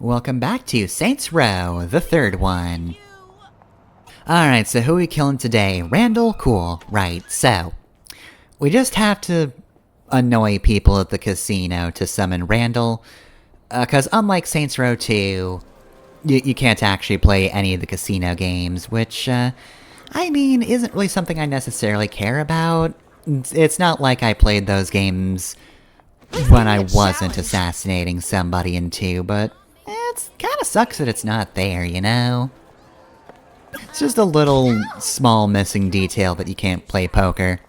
Welcome back to Saints Row, the third one. Alright, so who are we killing today? Randall? Cool. Right, so we just have to annoy people at the casino to summon Randall, because unlike Saints Row 2, you can't actually play any of the casino games, which, I mean, isn't really something I necessarily care about. It's not like I played those games when I wasn't assassinating somebody in 2, but it kinda sucks that it's not there, you know? It's just a little small missing detail that you can't play poker.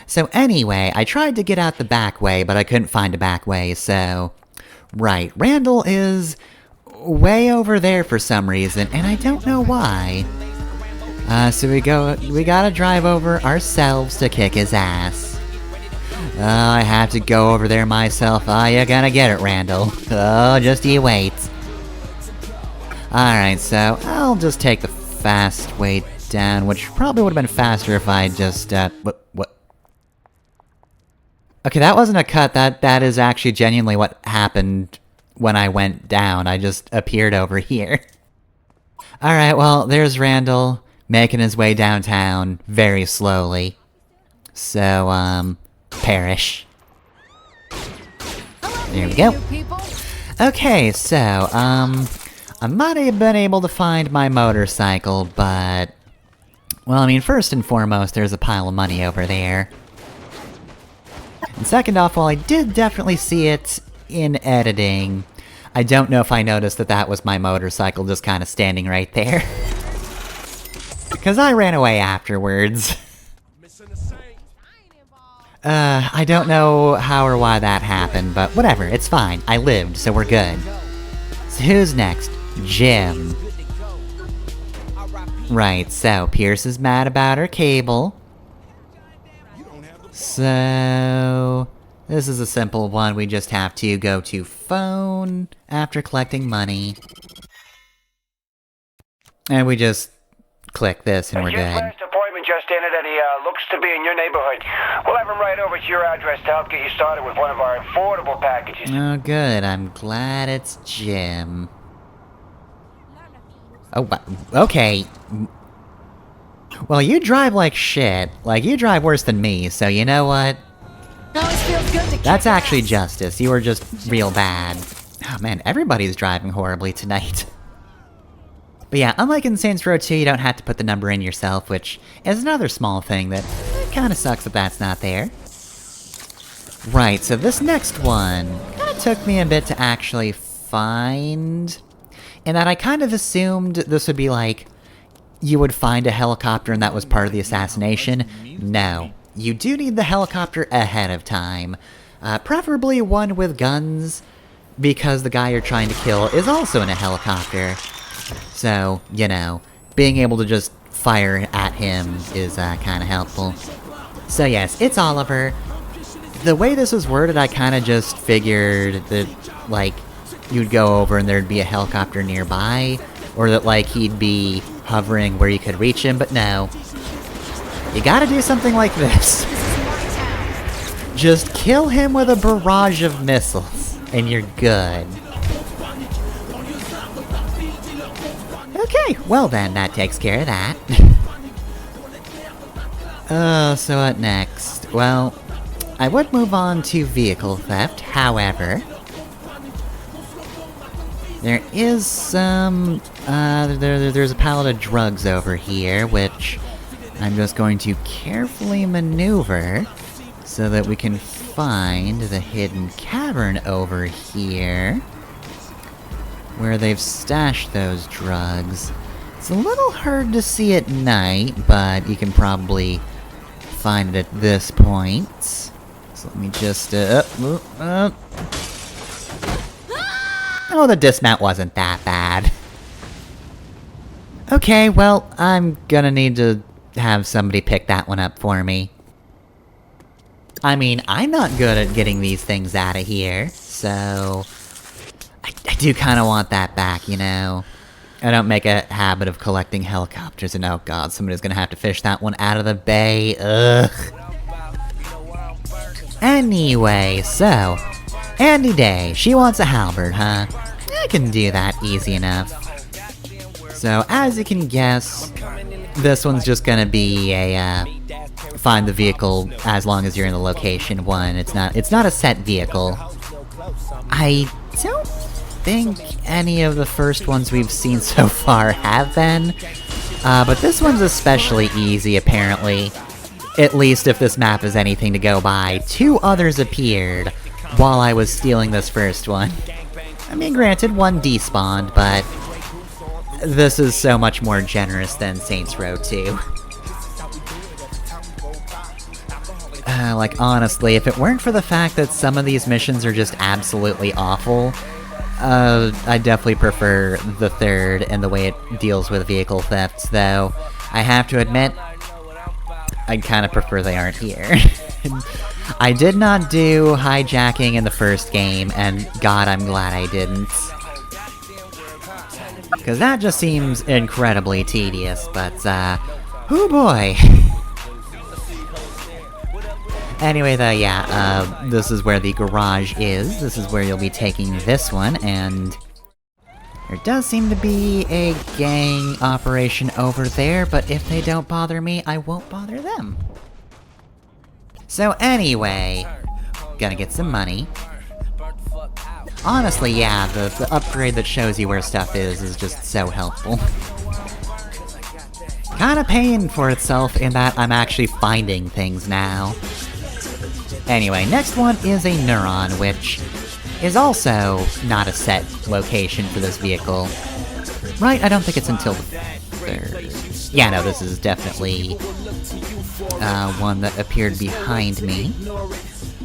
So anyway, I tried to get out the back way, but I couldn't find a back way, so... Right, Randall is way over there for some reason, and I don't know why. So we gotta drive over ourselves to kick his ass. I have to go over there myself. Oh, you're gonna get it, Randall. Oh, just you wait. Alright, so I'll just take the fast way down, which probably would have been faster if I just, what? Okay, that wasn't a cut, that is actually genuinely what happened when I went down. I just appeared over here. Alright, well, there's Randall, making his way downtown, very slowly. So, perish. There we go. Okay, so, I might have been able to find my motorcycle, but... Well, I mean, first and foremost, there's a pile of money over there. And second off, while I did definitely see it in editing, I don't know if I noticed that that was my motorcycle just kind of standing right there. Because I ran away afterwards. I don't know how or why that happened, but whatever, it's fine. I lived, so we're good. So who's next? Jim. Right, so Pierce is mad about her cable. So... this is a simple one, we just have to go to phone after collecting money. And we just click this and we're good. First appointment just entered and he looks to be in your neighborhood. We'll have him right over to your address to help get you started with one of our affordable packages. Oh good, I'm glad it's Jim. Oh, okay. Well, you drive like shit. Like, you drive worse than me, so you know what? That's actually justice. You were just real bad. Oh man, everybody's driving horribly tonight. But yeah, unlike in Saints Row 2, you don't have to put the number in yourself, which is another small thing that kinda sucks that that's not there. Right, so this next one kinda took me a bit to actually find... in that I kind of assumed this would be like, you would find a helicopter and that was part of the assassination. No. You do need the helicopter ahead of time. Preferably one with guns, because the guy you're trying to kill is also in a helicopter. So, you know, being able to just fire at him is kinda helpful. So yes, it's Oliver. The way this was worded, I kinda just figured that, like, you'd go over and there'd be a helicopter nearby, or that, like, he'd be hovering where you could reach him, but no. You gotta do something like this. Just kill him with a barrage of missiles, and you're good. Okay, well then, that takes care of that. So what next? Well, I would move on to vehicle theft, however... there is some, there's a pallet of drugs over here, which I'm just going to carefully maneuver so that we can find the hidden cavern over here, where they've stashed those drugs. It's a little hard to see at night, but you can probably find it at this point. So let me just, oh, the dismount wasn't that bad. Okay, well, I'm gonna need to have somebody pick that one up for me. I mean, I'm not good at getting these things out of here, so... I do kinda want that back, you know? I don't make a habit of collecting helicopters, and oh god, somebody's gonna have to fish that one out of the bay, ugh. Anyway, so... Andy Day, she wants a halberd, huh? I can do that easy enough. So, as you can guess, this one's just gonna be a, find the vehicle as long as you're in the location one. It's not a set vehicle. I don't think any of the first ones we've seen so far have been. But this one's especially easy, apparently. At least if this map is anything to go by. 2 others appeared while I was stealing this first one. I mean, granted, one despawned, but this is so much more generous than Saints Row 2. Like, honestly, if it weren't for the fact that some of these missions are just absolutely awful, I definitely prefer the third and the way it deals with vehicle thefts, though I have to admit, I kinda prefer they aren't here. I did not do hijacking in the first game, and God, I'm glad I didn't. Cause that just seems incredibly tedious, but, oh boy! Anyway, though, yeah, this is where the garage is. This is where you'll be taking this one, and there does seem to be a gang operation over there, but if they don't bother me, I won't bother them. So anyway, gonna get some money. Honestly, yeah, the upgrade that shows you where stuff is just so helpful. Kinda paying for itself in that I'm actually finding things now. Anyway, next one is a Neuron, which is also not a set location for this vehicle. Right, I don't think it's until the third. Yeah, no, this is definitely one that appeared behind me.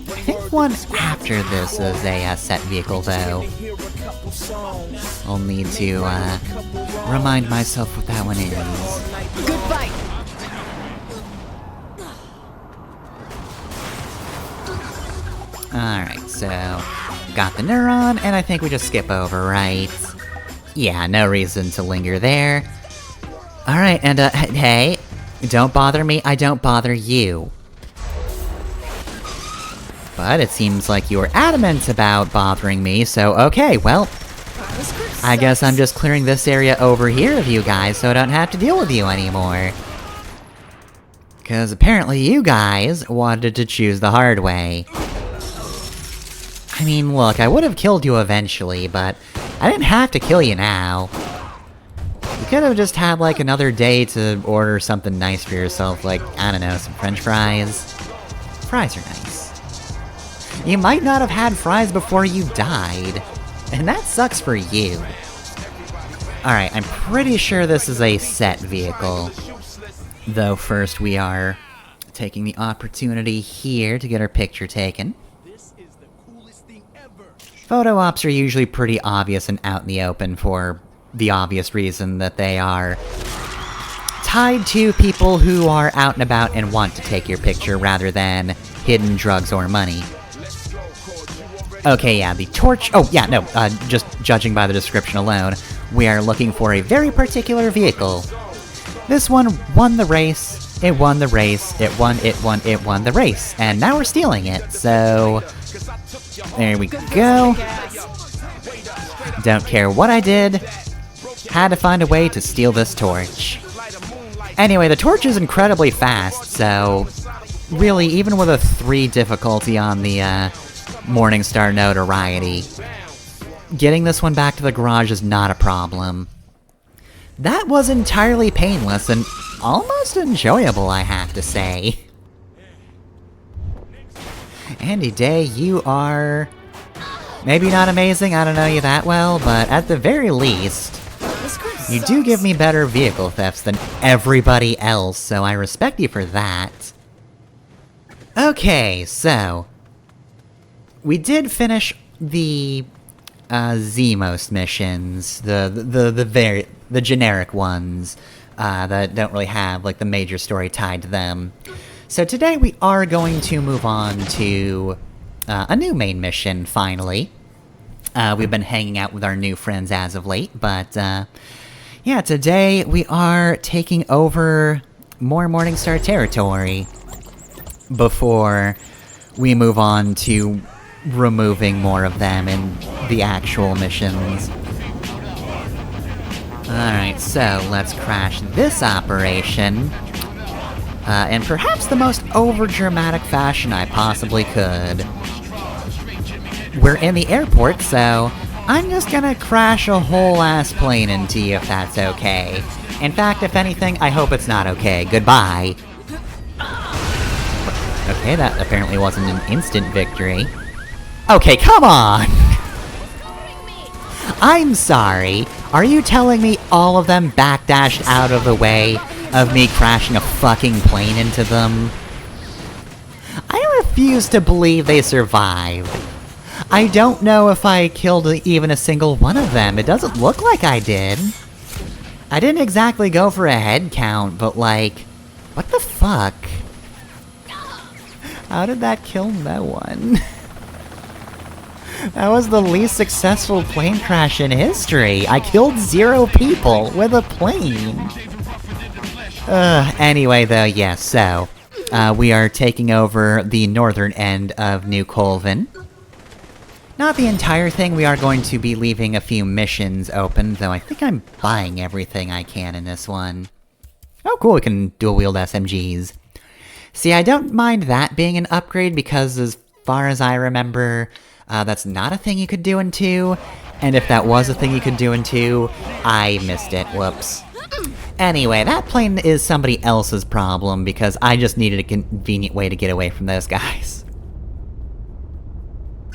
I think one after this is a set vehicle, though. I'll need to remind myself what that one is. Good fight! Alright, so got the Neuron, and I think we just skip over, right? Yeah, no reason to linger there. Alright, and hey, don't bother me, I don't bother you. But it seems like you're adamant about bothering me, so okay, well, I guess I'm just clearing this area over here of you guys so I don't have to deal with you anymore. Cause apparently you guys wanted to choose the hard way. I mean, look, I would've killed you eventually, but I didn't have to kill you now. You could've just had, like, another day to order something nice for yourself, like, I don't know, some french fries? Fries are nice. You might not have had fries before you died, and that sucks for you. Alright, I'm pretty sure this is a set vehicle. Though first we are taking the opportunity here to get our picture taken. Photo ops are usually pretty obvious and out in the open for the obvious reason that they are tied to people who are out and about and want to take your picture rather than hidden drugs or money. Okay, yeah, the torch— oh, yeah, no, just judging by the description alone, we are looking for a very particular vehicle. This one won the race, it won the race, it won the race, and now we're stealing it, so there we go. Don't care what I did, had to find a way to steal this torch. Anyway, the torch is incredibly fast, so really, even with a 3 difficulty on the Morningstar notoriety, getting this one back to the garage is not a problem. That was entirely painless and almost enjoyable, I have to say. Andy Day, you are maybe not amazing, I don't know you that well, but at the very least, you do give me better vehicle thefts than everybody else, so I respect you for that. Okay, so we did finish the Zemos missions, the generic ones that don't really have like the major story tied to them. So today we are going to move on to a new main mission, finally. We've been hanging out with our new friends as of late, but yeah, today we are taking over more Morningstar territory before we move on to removing more of them in the actual missions. Alright, so let's crash this operation. In perhaps the most overdramatic fashion I possibly could. We're in the airport, so I'm just gonna crash a whole ass plane into you if that's okay. In fact, if anything, I hope it's not okay. Goodbye. Okay, that apparently wasn't an instant victory. Okay, come on! I'm sorry. Are you telling me all of them backdashed out of the way of me crashing a fucking plane into them? I refuse to believe they survived. I don't know if I killed even a single one of them. It doesn't look like I did. I didn't exactly go for a head count, but like, what the fuck? How did that kill no one? That was the least successful plane crash in history. I killed 0 people with a plane. Anyway though, yes, so, we are taking over the northern end of New Colvin. Not the entire thing, we are going to be leaving a few missions open, though I think I'm buying everything I can in this one. Oh cool, we can dual-wield SMGs. See, I don't mind that being an upgrade, because as far as I remember, that's not a thing you could do in 2, and if that was a thing you could do in 2, I missed it, whoops. Anyway, that plane is somebody else's problem, because I just needed a convenient way to get away from those guys.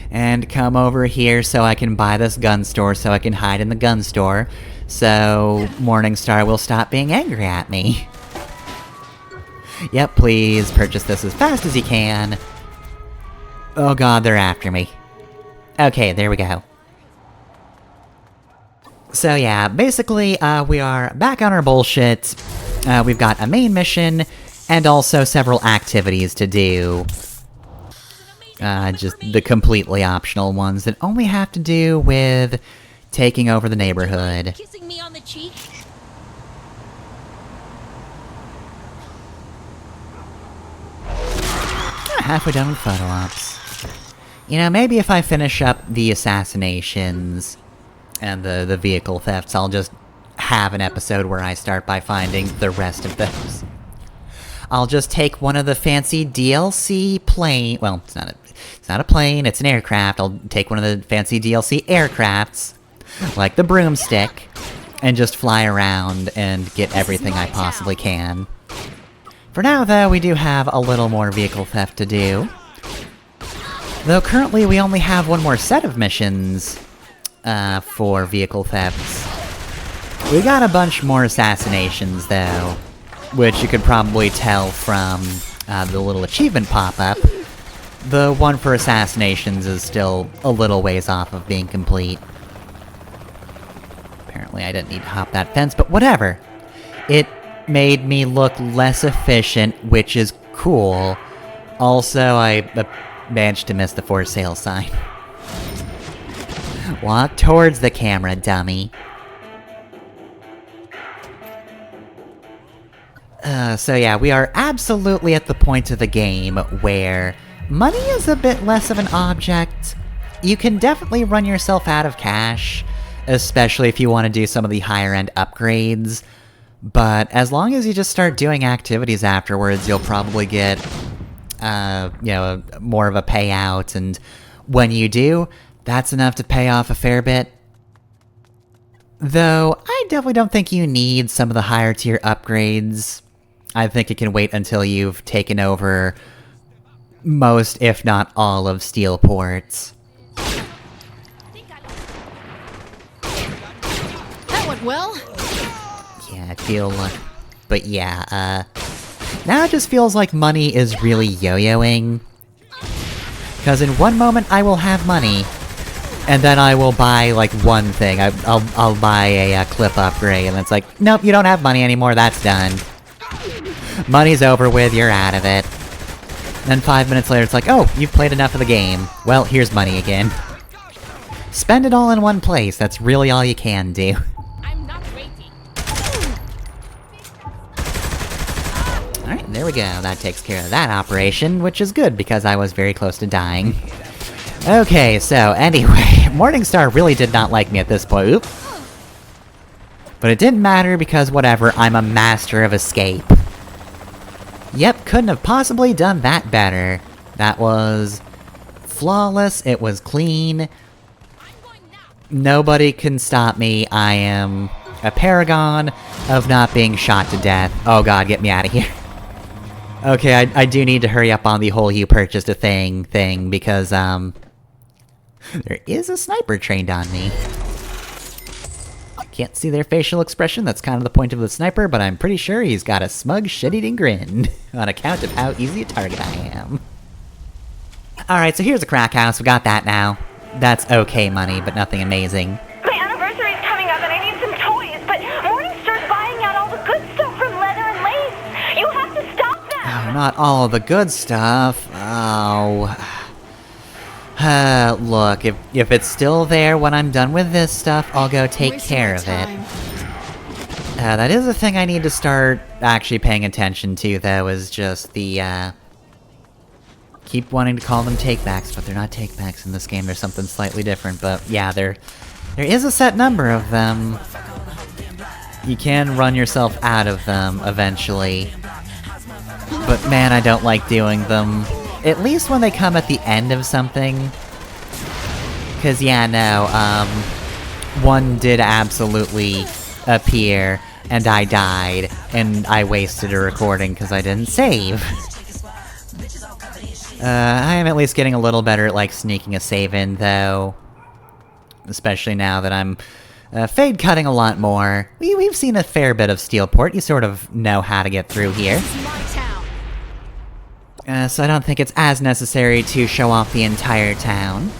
And come over here so I can buy this gun store so I can hide in the gun store, so Morningstar will stop being angry at me. Yep, please purchase this as fast as you can. Oh god, they're after me. Okay, there we go. So yeah, basically, we are back on our bullshit. We've got a main mission, and also several activities to do. Just the completely optional ones that only have to do with taking over the neighborhood. Kissing me on the cheek. Halfway done with photo ops. You know, maybe if I finish up the assassinations and the vehicle thefts, I'll just have an episode where I start by finding the rest of those. I'll just take one of the fancy DLC plane... Well, it's not a plane, it's an aircraft. I'll take one of the fancy DLC aircrafts, like the broomstick, and just fly around and get everything I possibly can. For now, though, we do have a little more vehicle theft to do. Though currently we only have one more set of missions, for vehicle thefts. We got a bunch more assassinations, though, which you could probably tell from, the little achievement pop-up. The one for assassinations is still a little ways off of being complete. Apparently I didn't need to hop that fence, but whatever! It made me look less efficient, which is cool. Also, I managed to miss the for sale sign. Walk towards the camera, dummy. So yeah, we are absolutely at the point of the game where money is a bit less of an object. You can definitely run yourself out of cash, especially if you want to do some of the higher-end upgrades. But as long as you just start doing activities afterwards, you'll probably get, you know, more of a payout, and when you do, that's enough to pay off a fair bit. Though, I definitely don't think you need some of the higher-tier upgrades. I think it can wait until you've taken over most, if not all, of Steelport. That went well. Yeah, I feel like... But yeah, now it just feels like money is really yo-yoing. Because in one moment I will have money, and then I will buy, like, one thing. I'll buy a clip upgrade, and it's like, nope, you don't have money anymore, that's done. Money's over with, you're out of it. Then 5 minutes later it's like, oh, you've played enough of the game. Well, here's money again. Spend it all in one place, that's really all you can do. I'm not waiting. Alright, there we go. That takes care of that operation, which is good, because I was very close to dying. Okay, so, anyway, Morningstar really did not like me at this point. Oop. But it didn't matter because whatever, I'm a master of escape. Yep, couldn't have possibly done that better. That was flawless, it was clean. Nobody can stop me, I am a paragon of not being shot to death. Oh god, get me out of here. Okay, I do need to hurry up on the whole you purchased a thing, because, there is a sniper trained on me. Can't see their facial expression, that's kind of the point of the sniper, but I'm pretty sure he's got a smug, shit-eating grin, on account of how easy a target I am. Alright, so here's a crack house, we got that now. That's okay money, but nothing amazing. My anniversary's coming up and I need some toys, but Morningstar's buying out all the good stuff from Leather and Lace. You have to stop them! Oh, not all of the good stuff. Oh. Look, if it's still there when I'm done with this stuff, I'll go take care of it. That is a thing I need to start actually paying attention to, though, is just the, keep wanting to call them takebacks, but they're not takebacks in this game, there's something slightly different, but yeah, there is a set number of them. You can run yourself out of them, eventually. But man, I don't like doing them. At least when they come at the end of something. Cause yeah, no, one did absolutely appear, and I died, and I wasted a recording because I didn't save. I am at least getting a little better at, like, sneaking a save in, though. Especially now that I'm, fade cutting a lot more. We've seen a fair bit of Steelport, you sort of know how to get through here. This is my town. So I don't think it's as necessary to show off the entire town.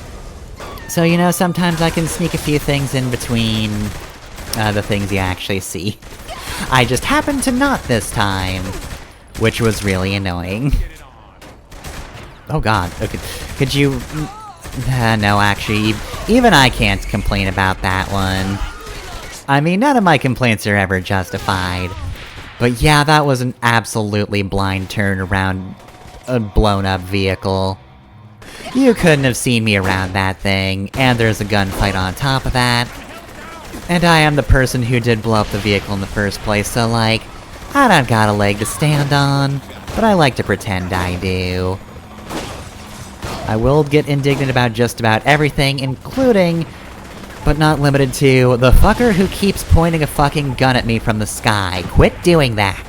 So, you know, sometimes I can sneak a few things in between, the things you actually see. I just happened to not this time, which was really annoying. Oh god, okay. Could you... no, actually, even I can't complain about that one. I mean, none of my complaints are ever justified. But yeah, that was an absolutely blind turn around a blown-up vehicle. You couldn't have seen me around that thing, and there's a gunfight on top of that. And I am the person who did blow up the vehicle in the first place, so like, I don't got a leg to stand on, but I like to pretend I do. I will get indignant about just about everything, including, but not limited to, the fucker who keeps pointing a fucking gun at me from the sky. Quit doing that!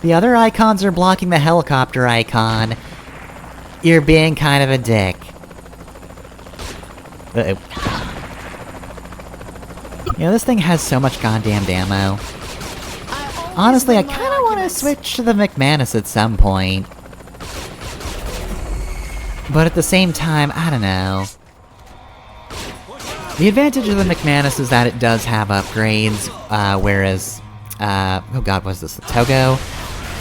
The other icons are blocking the helicopter icon. You're being kind of a dick. Uh-oh. You know, this thing has so much goddamn ammo. Honestly, I kinda wanna switch to the McManus at some point. But at the same time, I don't know. The advantage of the McManus is that it does have upgrades, whereas, oh god, what's this, the Togo?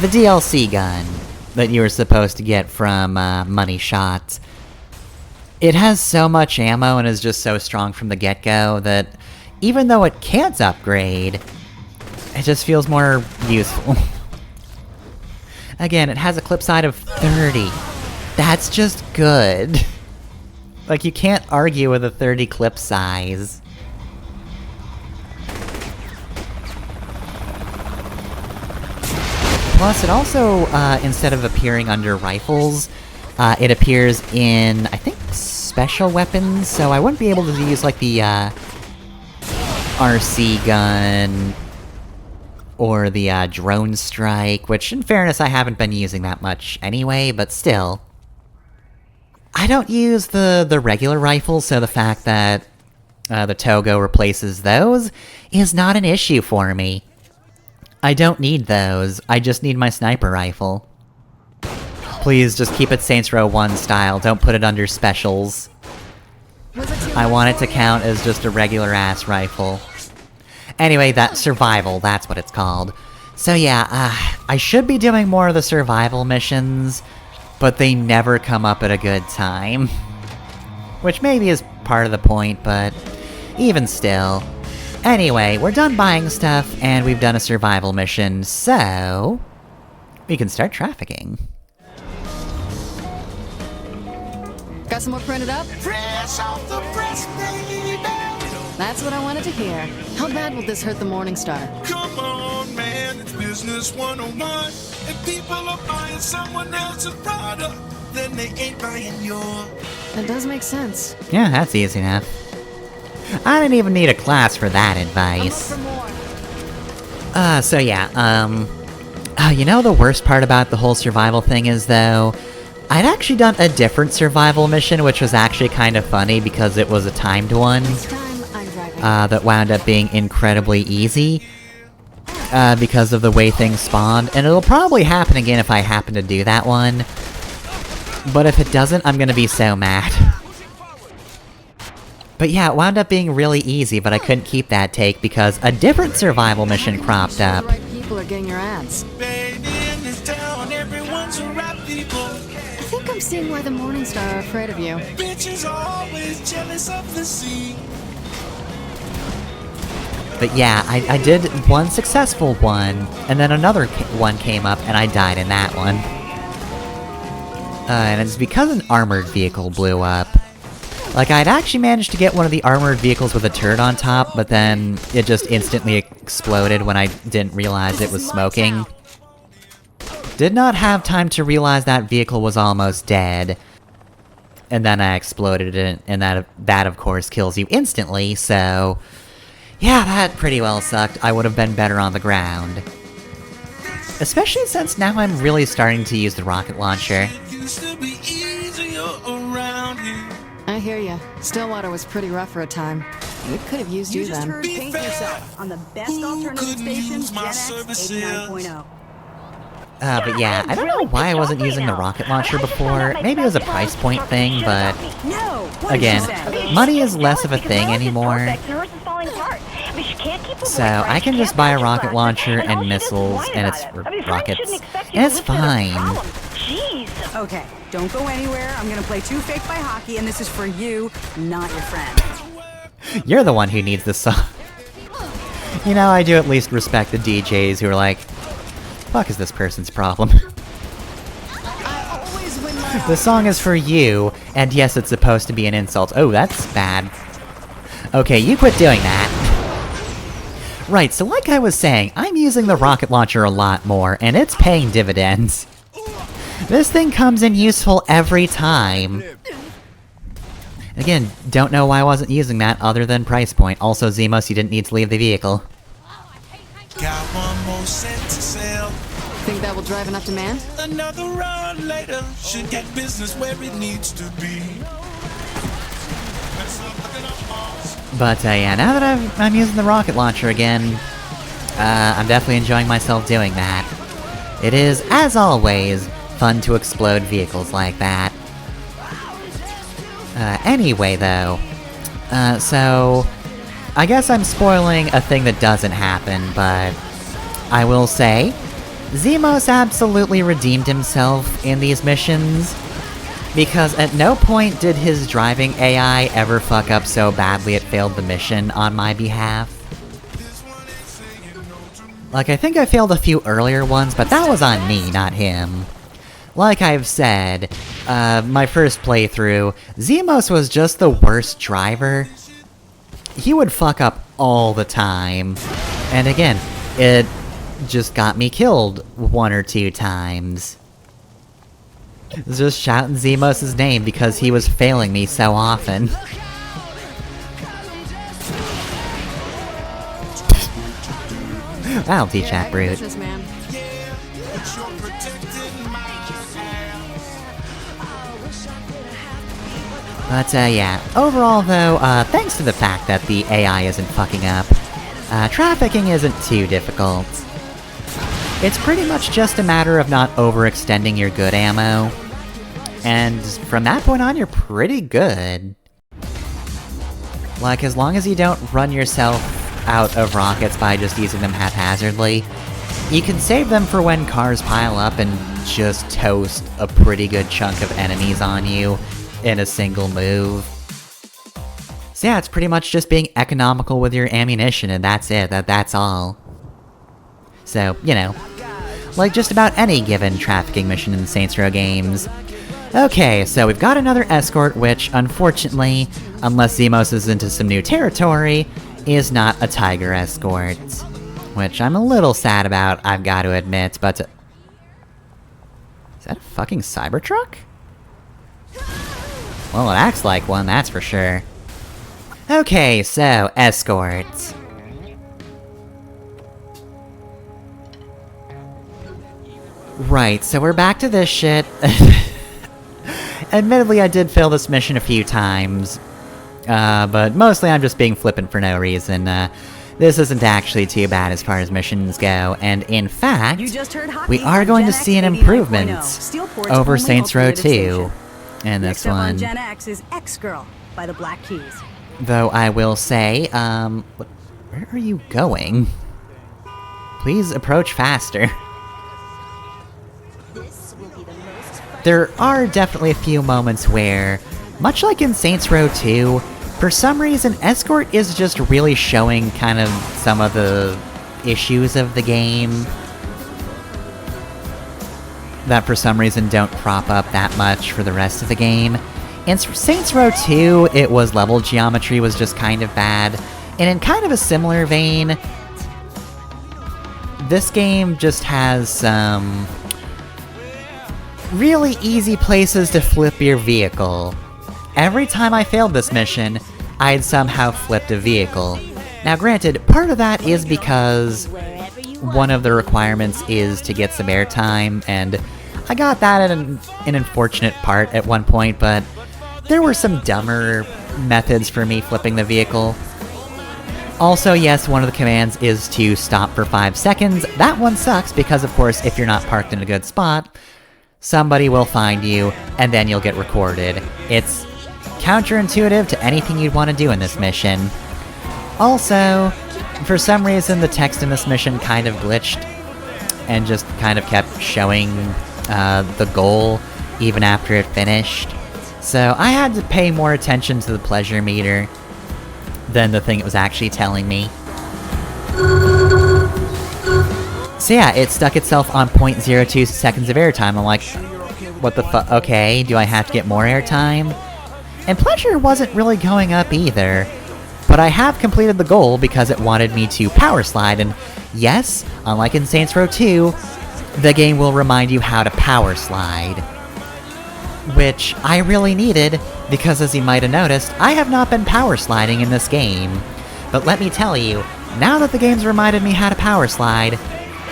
The DLC gun that you were supposed to get from, Money Shot. It has so much ammo and is just so strong from the get-go that even though it can't upgrade, it just feels more useful. Again, it has a clip side of 30. That's just good. Like, you can't argue with a 30 clip size. Plus, it also, instead of appearing under rifles, it appears in, I think, special weapons, so I wouldn't be able to use, like, the, RC gun, or the, drone strike, which, in fairness, I haven't been using that much anyway, but still. I don't use the regular rifles, so the fact that, the Togo replaces those is not an issue for me. I don't need those, I just need my sniper rifle. Please, just keep it Saints Row 1 style, don't put it under specials. I want it to count as just a regular-ass rifle. Anyway, that survival, that's what it's called. So yeah, I should be doing more of the survival missions, but they never come up at a good time. Which maybe is part of the point, but even still. Anyway, we're done buying stuff, and we've done a survival mission, so... we can start trafficking. Got some more printed up? Fresh off the press, baby. That's what I wanted to hear. How bad will this hurt the Morning Star? Come on, man, it's business 101. If people are buying someone else's product, then they ain't buying yours. That does make sense. Yeah, that's easy enough. I didn't even need a class for that advice. For more. So yeah, you know the worst part about the whole survival thing is, though? I'd actually done a different survival mission, which was actually kind of funny because it was a timed one. This time I'm driving. That wound up being incredibly easy. Because of the way things spawned, and it'll probably happen again if I happen to do that one. But if it doesn't, I'm gonna be so mad. But yeah, it wound up being really easy, but I couldn't keep that take because a different survival mission cropped The up. right people are getting your ads. Baby, in this town, everyone's a rap people. I think I'm seeing why the Morning Star are afraid of you. Bitches are always jealous of the scene. But yeah, I did one successful one, and then another one came up, and I died in that one. And it's because an armored vehicle blew up. Like, I'd actually managed to get one of the armored vehicles with a turret on top, but then it just instantly exploded when I didn't realize it was smoking. Did not have time to realize that vehicle was almost dead. And then I exploded it, and that of course kills you instantly, so... yeah, that pretty well sucked. I would have been better on the ground. Especially since now I'm really starting to use the rocket launcher. It used to be easier around here. I hear ya. Stillwater was pretty rough for a time. We could have used you just then. heard Be Paint fair. Yourself on the best Who alternative couldn't station, use my Gen X services? 89.0. But yeah, I don't know why I wasn't using the rocket launcher before. Maybe it was a price point thing, but... No! again, money is less of a thing anymore. So, I can just buy a rocket launcher and missiles, and it's rockets, and it's fine. Jeez! Okay, don't go anywhere. I'm gonna play 2 Fake by Hockey, and this is for you, not your friend. You're the one who needs this song. You know, I do at least respect the DJs who are like, fuck is this person's problem? I always win my The song is for you, and yes, it's supposed to be an insult. Oh, that's bad. Okay, you quit doing that. Right, so like I was saying, I'm using the rocket launcher a lot more, and it's paying dividends. This thing comes in useful every time. Again, don't know why I wasn't using that other than price point. Also, Zemos, you didn't need to leave the vehicle. Got one more cent to sell. Think that will drive enough demand? Another run later should get business where it needs to be. But yeah, now that I'm using the rocket launcher again, I'm definitely enjoying myself doing that. It is, as always, fun to explode vehicles like that. Anyway though, so... I guess I'm spoiling a thing that doesn't happen, but... I will say, Zemos absolutely redeemed himself in these missions. Because at no point did his driving AI ever fuck up so badly it failed the mission on my behalf. Like, I think I failed a few earlier ones, but that was on me, not him. Like I've said, my first playthrough, Zemos was just the worst driver. He would fuck up all the time. And again, it just got me killed 1 or 2 times. Just shouting Zemos' name because he was failing me so often. That'll teach that brute. Ambitious, man. But yeah, overall though, thanks to the fact that the AI isn't fucking up, trafficking isn't too difficult. It's pretty much just a matter of not overextending your good ammo. And from that point on, you're pretty good. Like, as long as you don't run yourself out of rockets by just using them haphazardly, you can save them for when cars pile up and just toast a pretty good chunk of enemies on you in a single move. So yeah, it's pretty much just being economical with your ammunition, and that's it, that's all. So, you know, like just about any given trafficking mission in the Saints Row games. Okay, so we've got another escort, which, unfortunately, unless Zemos is into some new territory, is not a Tiger escort. Which I'm a little sad about, I've got to admit, but... Is that a fucking Cybertruck? Well, it acts like one, that's for sure. Okay, so, escorts. Right, so we're back to this shit. Admittedly, I did fail this mission a few times. But mostly I'm just being flippant for no reason. This isn't actually too bad as far as missions go, and in fact, we are going to see an improvement over Saints Row 2 in this one. On Gen X is X-Girl by the Black Keys. Though I will say, where are you going? Please approach faster. There are definitely a few moments where, much like in Saints Row 2, for some reason, Escort is just really showing kind of some of the issues of the game that for some reason don't crop up that much for the rest of the game. In Saints Row 2, it was level geometry was just kind of bad, and in kind of a similar vein, this game just has some really easy places to flip your vehicle. Every time I failed this mission, I'd somehow flipped a vehicle. Now granted, part of that is because one of the requirements is to get some airtime, and I got that at an unfortunate part at one point, but there were some dumber methods for me flipping the vehicle. Also, yes, one of the commands is to stop for 5 seconds. That one sucks because, of course, if you're not parked in a good spot, somebody will find you, and then you'll get recorded. It's counterintuitive to anything you'd want to do in this mission. Also, for some reason the text in this mission kind of glitched, and just kind of kept showing the goal even after it finished. So I had to pay more attention to the pleasure meter than the thing it was actually telling me. So yeah, it stuck itself on 0.02 seconds of airtime. I'm like, what the fuck? Okay, do I have to get more airtime? And pleasure wasn't really going up either. But I have completed the goal because it wanted me to power slide, and yes, unlike in Saints Row 2, the game will remind you how to power slide. Which I really needed, because as you might have noticed, I have not been power sliding in this game. But let me tell you, now that the game's reminded me how to power slide,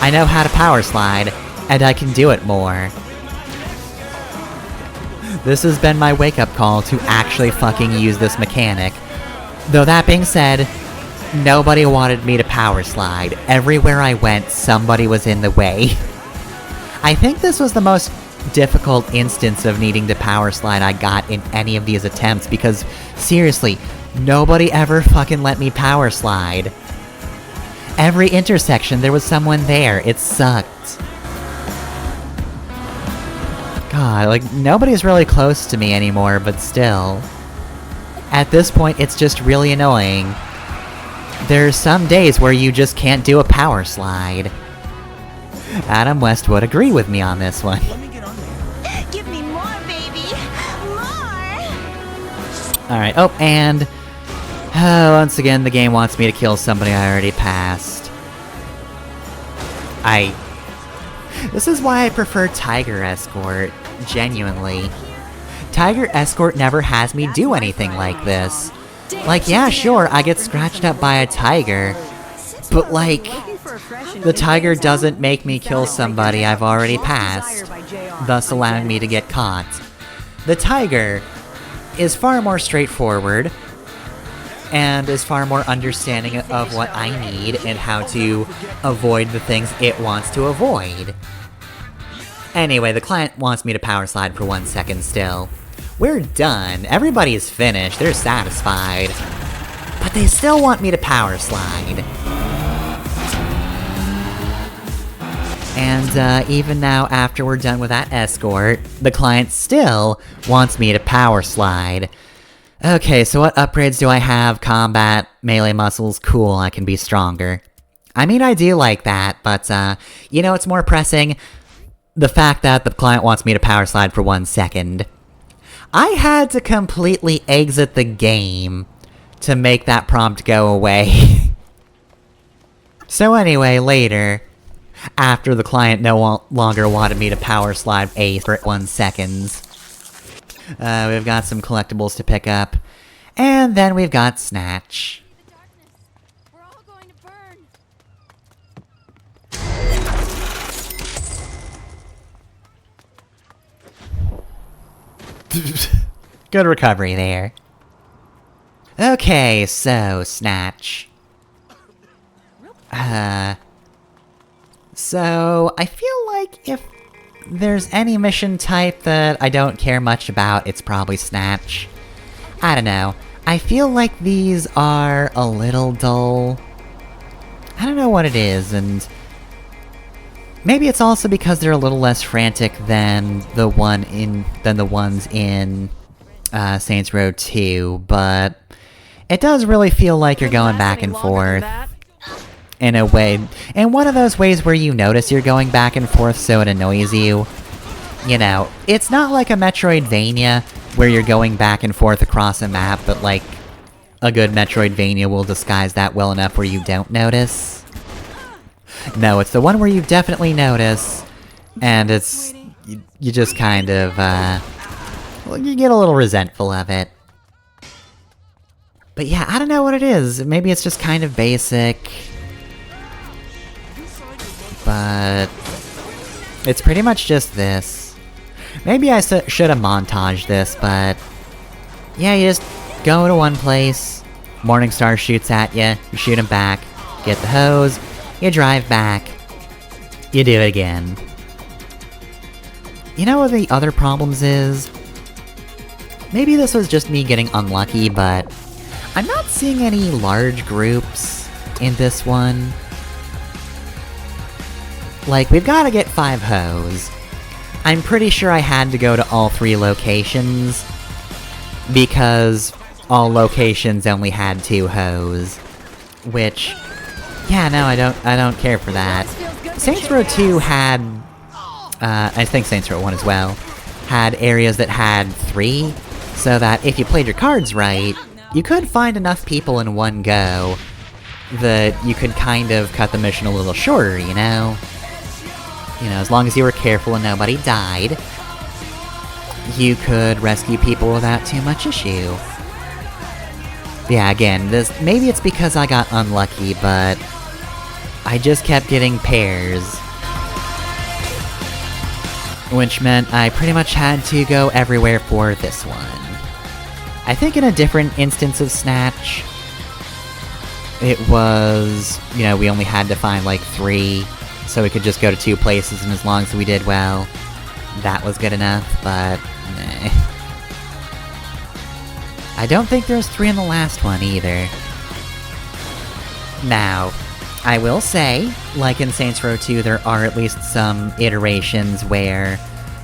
I know how to power slide, and I can do it more. This has been my wake-up call to actually fucking use this mechanic. Though that being said, nobody wanted me to power slide. Everywhere I went, somebody was in the way. I think this was the most difficult instance of needing to power slide I got in any of these attempts, because, seriously, nobody ever fucking let me power slide. Every intersection, there was someone there. It sucked. God, like, nobody's really close to me anymore, but still. At this point, it's just really annoying. There's some days where you just can't do a power slide. Adam West would agree with me on this one. Give me more, baby! More! Alright, oh, and... once again, the game wants me to kill somebody I already passed. This is why I prefer Tiger Escort, genuinely. Tiger Escort never has me do anything like this. Like, yeah, sure, I get scratched up by a tiger, but like, the tiger doesn't make me kill somebody I've already passed, thus allowing me to get caught. The tiger is far more straightforward, and is far more understanding of what I need and how to avoid the things it wants to avoid. Anyway, the client wants me to power slide for 1 second still. We're done. Everybody's finished. They're satisfied. But they still want me to power slide. And even now, after we're done with that escort, the client still wants me to power slide. Okay, so what upgrades do I have? Combat, melee muscles, cool, I can be stronger. I mean, I do like that, but, you know what's more pressing? The fact that the client wants me to power slide for 1 second. I had to completely exit the game to make that prompt go away. So anyway, later, after the client no longer wanted me to power slide A for 1 second, we've got some collectibles to pick up, and then we've got Snatch. We're all going to burn. Good recovery there. Okay, so, Snatch. So, I feel like if there's any mission type that I don't care much about, it's probably Snatch. I don't know. I feel like these are a little dull. I don't know what it is, and maybe it's also because they're a little less frantic than the ones in Saints Row 2, but it does really feel like you're going back and forth. In a way, in one of those ways where you notice you're going back and forth so it annoys you. You know, it's not like a Metroidvania where you're going back and forth across a map, but like, a good Metroidvania will disguise that well enough where you don't notice. No, it's the one where you definitely notice, and it's... you just kind of, well, you get a little resentful of it. But yeah, I don't know what it is. Maybe it's just kind of basic. But it's pretty much just this. Maybe I should have montaged this, but yeah, you just go to one place, Morningstar shoots at you shoot him back, get the hose, you drive back, you do it again. You know what the other problems is? Maybe this was just me getting unlucky, but I'm not seeing any large groups in this one. Like, we've gotta get 5 hoes. I'm pretty sure I had to go to all 3 locations, because all locations only had 2 hoes. Which, yeah, no, I don't care for that. Saints Row 2 had, I think Saints Row 1 as well, had areas that had 3, so that if you played your cards right, you could find enough people in one go that you could kind of cut the mission a little shorter, you know? You know, as long as you were careful and nobody died, you could rescue people without too much issue. Yeah, again, maybe it's because I got unlucky, but I just kept getting pairs. Which meant I pretty much had to go everywhere for this one. I think in a different instance of Snatch, it was, you know, we only had to find like 3, so we could just go to 2 places, and as long as we did well, that was good enough, but meh. I don't think there's 3 in the last one, either. Now, I will say, like in Saints Row 2, there are at least some iterations where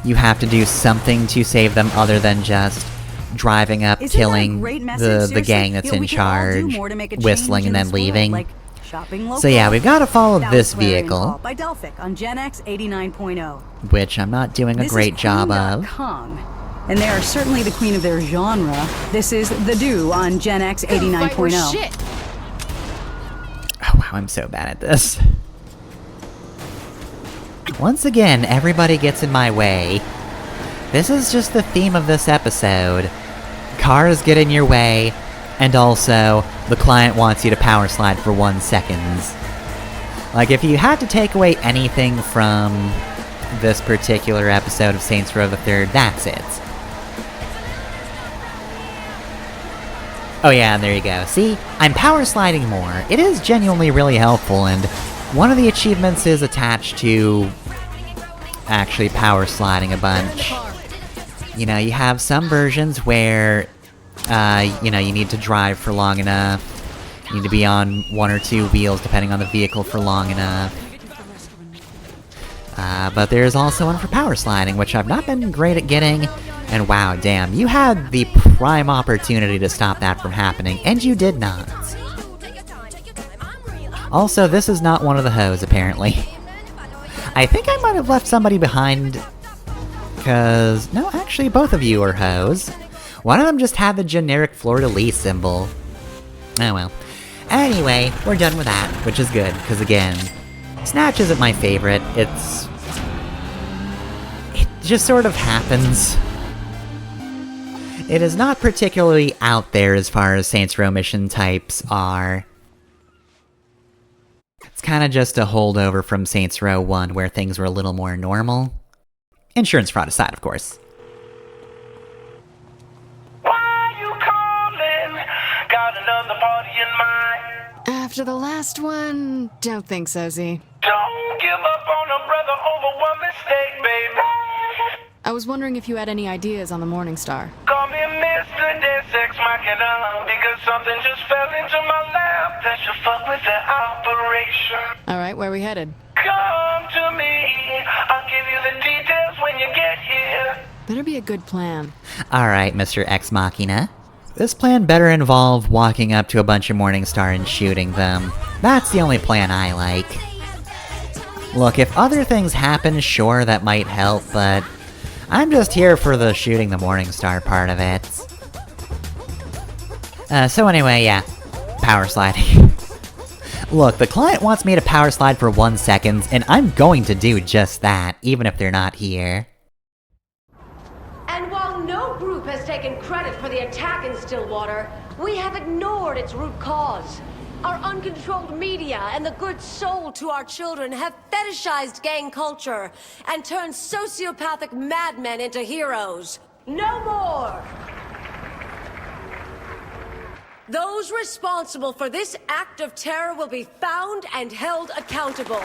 you have to do something to save them other than just driving up, killing the gang that's in charge, whistling, and then leaving. So yeah, we've got to follow this vehicle, by Delphic on Gen X 89.0. which I'm not doing a great job of. Kong. And they are certainly the queen of their genre. This is The Do on Gen X 89.0. Oh wow, I'm so bad at this. Once again, everybody gets in my way. This is just the theme of this episode. Cars get in your way, and also, the client wants you to power slide for 1 second. Like, if you had to take away anything from this particular episode of Saints Row the 3rd, that's it. Oh yeah, and there you go. See? I'm power sliding more. It is genuinely really helpful, and one of the achievements is attached to actually power sliding a bunch. You know, you have some versions where, you know, you need to drive for long enough. You need to be on 1 or 2 wheels, depending on the vehicle, for long enough. But there's also one for power sliding, which I've not been great at getting. And wow, damn, you had the prime opportunity to stop that from happening, and you did not. Also, this is not one of the hoes, apparently. I think I might have left somebody behind, 'cause... no, actually... actually, both of you are hoes. One of them just had the generic fleur-de-lis symbol. Oh well. Anyway, we're done with that, which is good, because again, Snatch isn't my favorite. It just sort of happens. It is not particularly out there as far as Saints Row mission types are. It's kinda just a holdover from Saints Row 1, where things were a little more normal. Insurance fraud aside, of course. Why you calling? Got another party in mind. After the last one, don't think so, Z. Don't give up on a brother over one mistake, baby. I was wondering if you had any ideas on the Morning Star. Call me Mr. Deus Ex Machina, because something just fell into my lap that should fuck with the operation. Alright, where are we headed? Come to me, I'll give you the details when you get here. Better be a good plan. Alright, Mr. Ex Machina. This plan better involve walking up to a bunch of Morningstar and shooting them. That's the only plan I like. Look, if other things happen, sure, that might help, but I'm just here for the shooting the Morningstar part of it. So anyway, yeah. Power sliding. Look, the client wants me to power slide for 1 second, and I'm going to do just that, even if they're not here. And while no group has taken credit for the attack in Stillwater, we have ignored its root cause. Our uncontrolled media and the good soul to our children have fetishized gang culture and turned sociopathic madmen into heroes. No more! Those responsible for this act of terror will be found and held accountable.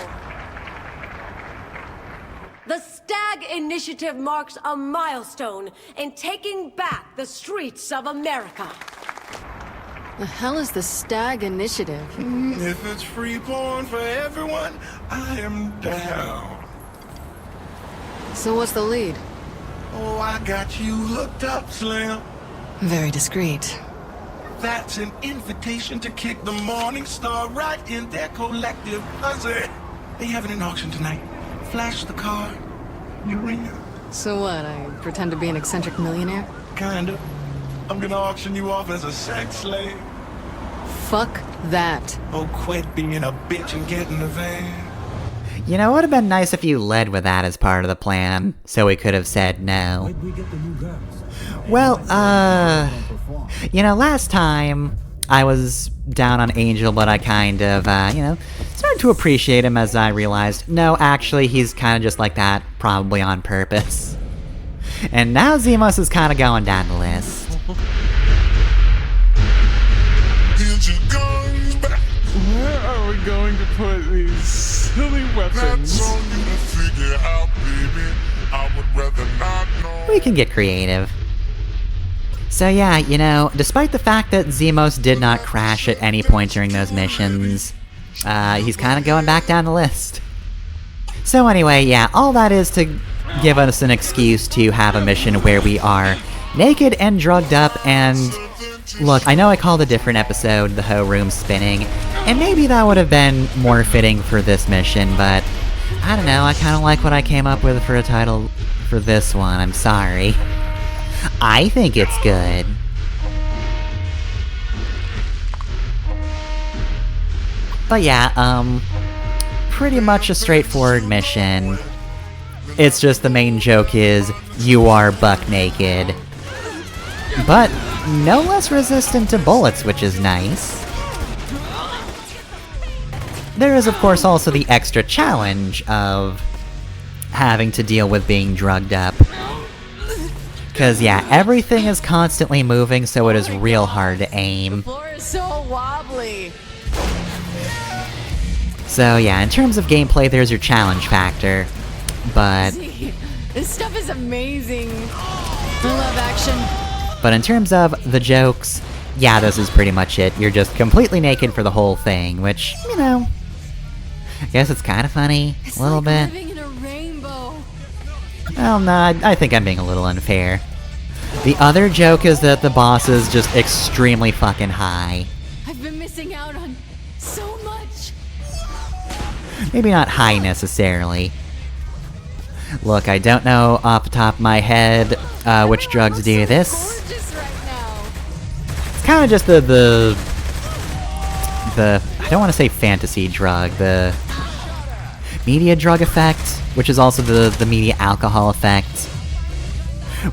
The Stag Initiative marks a milestone in taking back the streets of America. The hell is the Stag Initiative? If it's free porn for everyone, I am down. So what's the lead? Oh, I got you hooked up, Slim. Very discreet. That's an invitation to kick the Morning Star right in their collective pussy. They having an auction tonight. Flash the car. You're in. So what, I pretend to be an eccentric millionaire? Kinda. I'm gonna auction you off as a sex slave. Fuck that. Oh, quit being a bitch and get in the van. You know, it would have been nice if you led with that as part of the plan, so we could have said no. Well, you know, last time I was down on Angel, but I kind of, started to appreciate him as I realized, no, actually, he's kind of just like that, probably on purpose. And now Zemos is kind of going down the list. Here's your guns back. Where are we going to put these silly weapons? That's on you to figure out, baby. I would rather not know. We can get creative. So yeah, you know, despite the fact that Zemos did not crash at any point during those missions, he's kind of going back down the list. So anyway, yeah, all that is to give us an excuse to have a mission where we are naked and drugged up and... Look, I know I called a different episode the Ho Room Spinning, and maybe that would have been more fitting for this mission, but I don't know, I kind of like what I came up with for a title for this one, I'm sorry. I think it's good. But yeah, pretty much a straightforward mission. It's just the main joke is, you are buck naked. But no less resistant to bullets, which is nice. There is of course also the extra challenge of having to deal with being drugged up. Cause yeah, everything is constantly moving, so it is real hard to aim. The floor is so wobbly. So yeah, in terms of gameplay, there's your challenge factor. But... This stuff is amazing. I love action. But in terms of the jokes, yeah, this is pretty much it. You're just completely naked for the whole thing, which, you know... I guess it's kind of funny, a little bit. Living in a rainbow. Well, no, I think I'm being a little unfair. The other joke is that the boss is just extremely fucking high. I've been missing out on so much. Maybe not high necessarily. Look, I don't know off the top of my head which drugs do this. It's kind of just the I don't want to say fantasy drug, the media drug effect, which is also the media alcohol effect,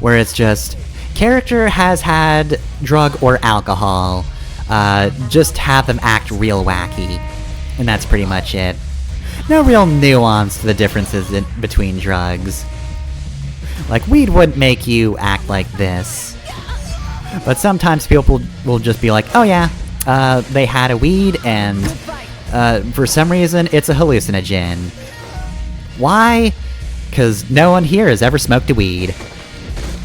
where it's just character has had drug or alcohol, just have them act real wacky, and that's pretty much it. No real nuance to the differences between drugs. Like, weed wouldn't make you act like this. But sometimes people will just be like, oh yeah, they had a weed, and for some reason, it's a hallucinogen. Why? Because no one here has ever smoked a weed.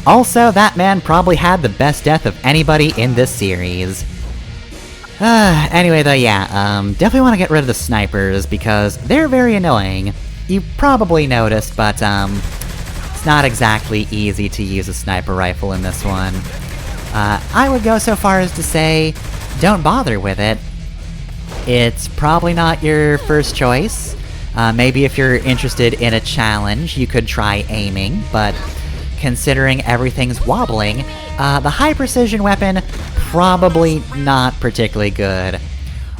Also, that man probably had the best death of anybody in this series. Anyway though, yeah, definitely want to get rid of the snipers, because they're very annoying. You probably noticed, but, it's not exactly easy to use a sniper rifle in this one. I would go so far as to say, don't bother with it. It's probably not your first choice. Maybe if you're interested in a challenge, you could try aiming, but considering everything's wobbling, the high-precision weapon, probably not particularly good.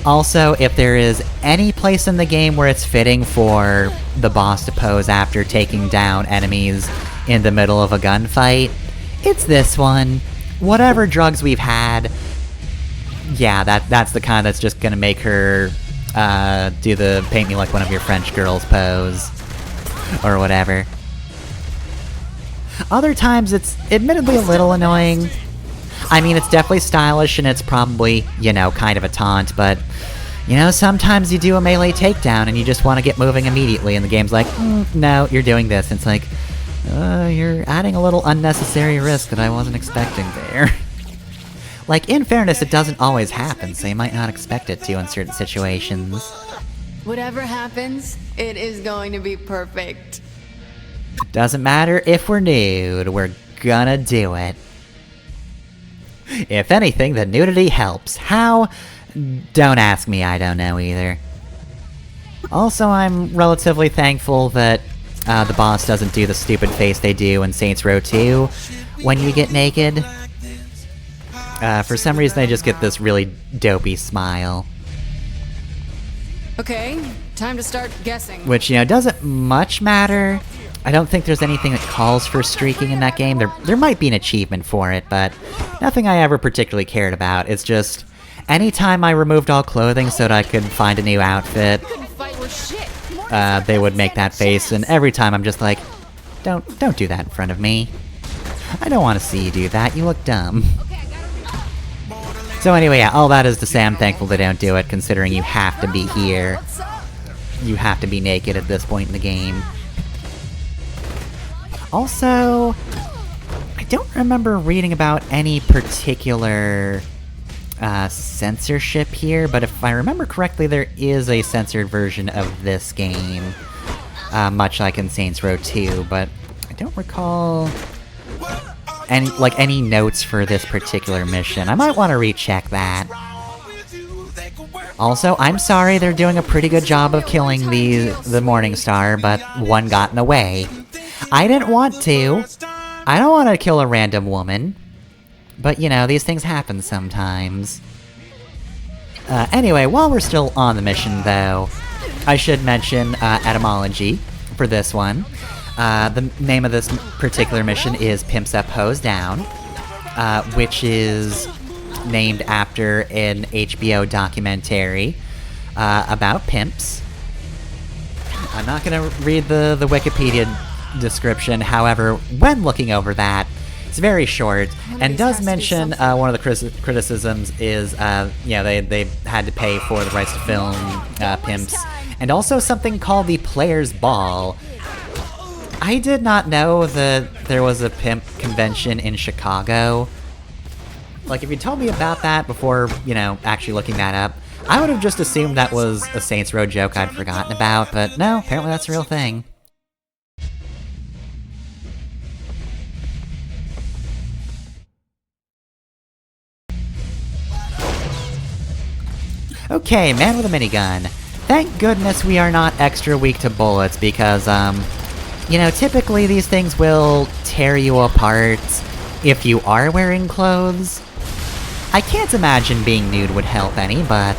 Also, if there is any place in the game where it's fitting for the boss to pose after taking down enemies in the middle of a gunfight, it's this one. Whatever drugs we've had, yeah, that's the kind that's just gonna make her do the paint me like one of your French girls pose, or whatever. Other times it's admittedly a little annoying. I mean, it's definitely stylish and it's probably, you know, kind of a taunt, but, you know, sometimes you do a melee takedown and you just want to get moving immediately and the game's like, no, you're doing this. And it's like, you're adding a little unnecessary risk that I wasn't expecting there. Like, in fairness, it doesn't always happen, so you might not expect it to in certain situations. Whatever happens, it is going to be perfect. Doesn't matter if we're nude, we're gonna do it. If anything, the nudity helps. How? Don't ask me, I don't know either. Also, I'm relatively thankful that the boss doesn't do the stupid face they do in Saints Row 2 when you get naked. For some reason, they just get this really dopey smile. Okay, time to start guessing. Which, you know, doesn't much matter. I don't think there's anything that calls for streaking in that game. There might be an achievement for it, but nothing I ever particularly cared about. It's just, anytime I removed all clothing so that I could find a new outfit, they would make that face, and every time I'm just like, don't do that in front of me. I don't want to see you do that, you look dumb. So anyway, yeah, all that is to say I'm thankful they don't do it, considering you have to be here. You have to be naked at this point in the game. Also, I don't remember reading about any particular censorship here, but if I remember correctly, there is a censored version of this game, much like in Saints Row 2, but I don't recall any notes for this particular mission. I might want to recheck that. Also, I'm sorry, they're doing a pretty good job of killing the Morningstar, but one got in the way. I didn't want to. I don't want to kill a random woman. But, you know, these things happen sometimes. Anyway, while we're still on the mission, though, I should mention etymology for this one. The name of this particular mission is Pimps Up, Hoes Down, which is named after an HBO documentary about pimps. I'm not gonna read the Wikipedia description, however, when looking over that, it's very short, and does mention one of the criticisms is, you know, they had to pay for the rights to film pimps, and also something called the Players' Ball. I did not know that there was a pimp convention in Chicago. Like, if you told me about that before, you know, actually looking that up, I would have just assumed that was a Saints Row joke I'd forgotten about, but no, apparently that's a real thing. Okay, man with a minigun. Thank goodness we are not extra weak to bullets, because, You know, typically these things will tear you apart if you are wearing clothes. I can't imagine being nude would help any, but,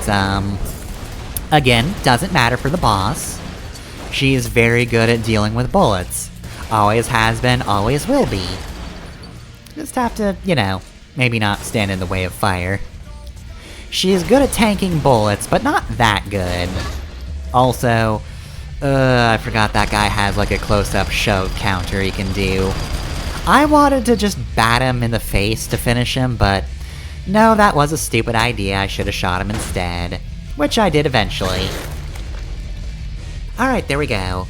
again, doesn't matter for the boss. She is very good at dealing with bullets. Always has been, always will be. Just have to, you know, maybe not stand in the way of fire. She is good at tanking bullets, but not that good. Also, I forgot that guy has like a close-up shove counter he can do. I wanted to just bat him in the face to finish him, but no, that was a stupid idea. I should have shot him instead. Which I did eventually. Alright, there we go.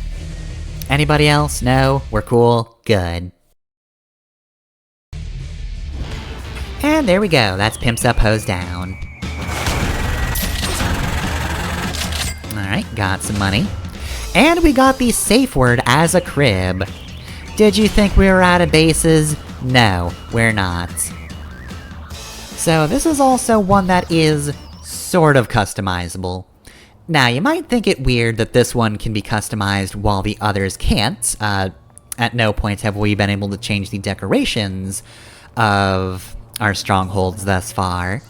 Anybody else? No? We're cool? Good. And there we go, that's Pimps Up, Hose Down. Alright, got some money. And we got the safe word as a crib. Did you think we were out of bases? No, we're not. So this is also one that is sort of customizable. Now, you might think it weird that this one can be customized while the others can't. At no point have we been able to change the decorations of our strongholds thus far.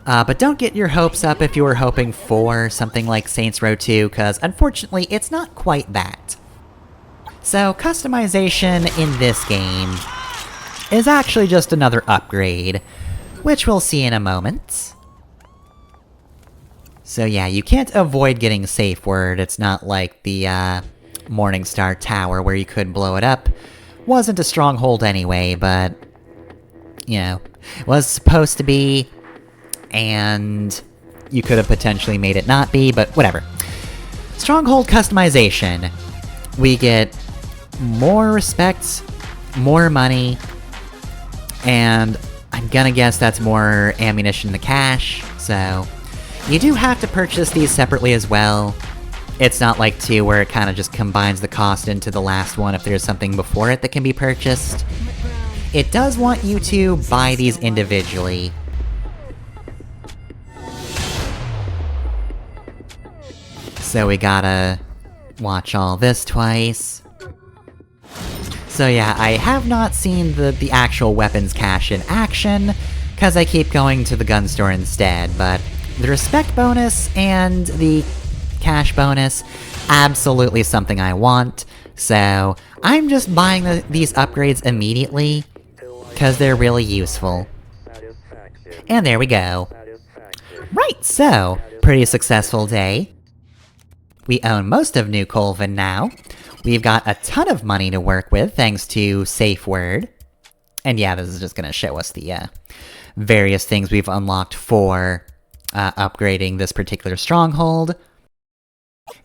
But don't get your hopes up if you were hoping for something like Saints Row 2, because unfortunately it's not quite that. So, customization in this game is actually just another upgrade, which we'll see in a moment. So yeah, you can't avoid getting safe word. It's not like the Morningstar Tower where you could blow it up. Wasn't a stronghold anyway, but you know, was supposed to be, and you could have potentially made it not be, but whatever. Stronghold customization. We get more respect, more money, and I'm gonna guess that's more ammunition to cash, so you do have to purchase these separately as well. It's not like 2 where it kind of just combines the cost into the last one if there's something before it that can be purchased. It does want you to buy these individually. So we gotta watch all this twice. So yeah, I have not seen the actual weapons cache in action, cause I keep going to the gun store instead, but the respect bonus and the cash bonus, absolutely something I want, so I'm just buying these upgrades immediately, cause they're really useful. And there we go. Right, so, pretty successful day. We own most of New Colvin now. We've got a ton of money to work with, thanks to Safe Word. And yeah, this is just gonna show us the, various things we've unlocked for, upgrading this particular stronghold.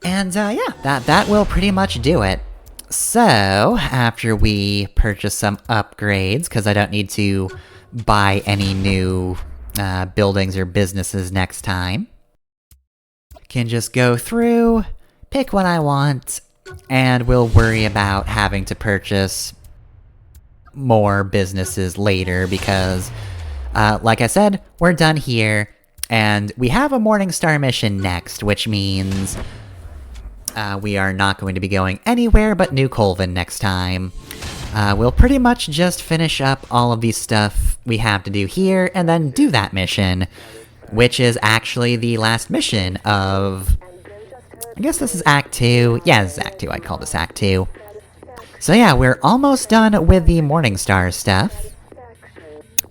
And, yeah, that will pretty much do it. So, after we purchase some upgrades, because I don't need to buy any new, buildings or businesses next time, can just go through, pick what I want, and we'll worry about having to purchase more businesses later, because, like I said, we're done here, and we have a Morningstar mission next, which means we are not going to be going anywhere but New Colvin next time. We'll pretty much just finish up all of the stuff we have to do here, and then do that mission, which is actually the last mission of... I guess this is Act 2. Yeah, this is Act 2, I'd call this Act 2. So yeah, we're almost done with the Morningstar stuff.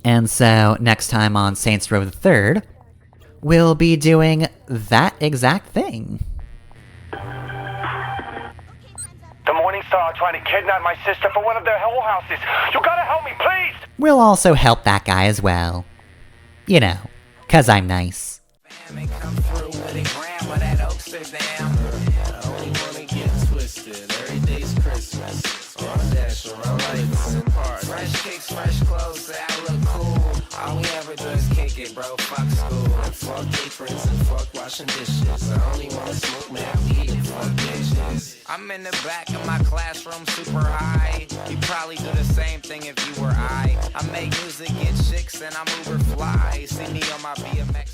And so, next time on Saints Row the 3rd, we'll be doing that exact thing. The Morningstar are trying to kidnap my sister for one of their whorehouses. You gotta help me, please! We'll also help that guy as well. You know, 'cause I'm nice. Fresh kicks, fresh clothes, I look cool. All we ever do is kick it, bro. Fuck school. Fuck aprons and fuck washing dishes. I only wanna smoke mad weed and fuck bitches. I'm in the back of my classroom, super high. You probably do the same thing if you were I make music, get chicks, and I'm Uber fly. See me on my BMX.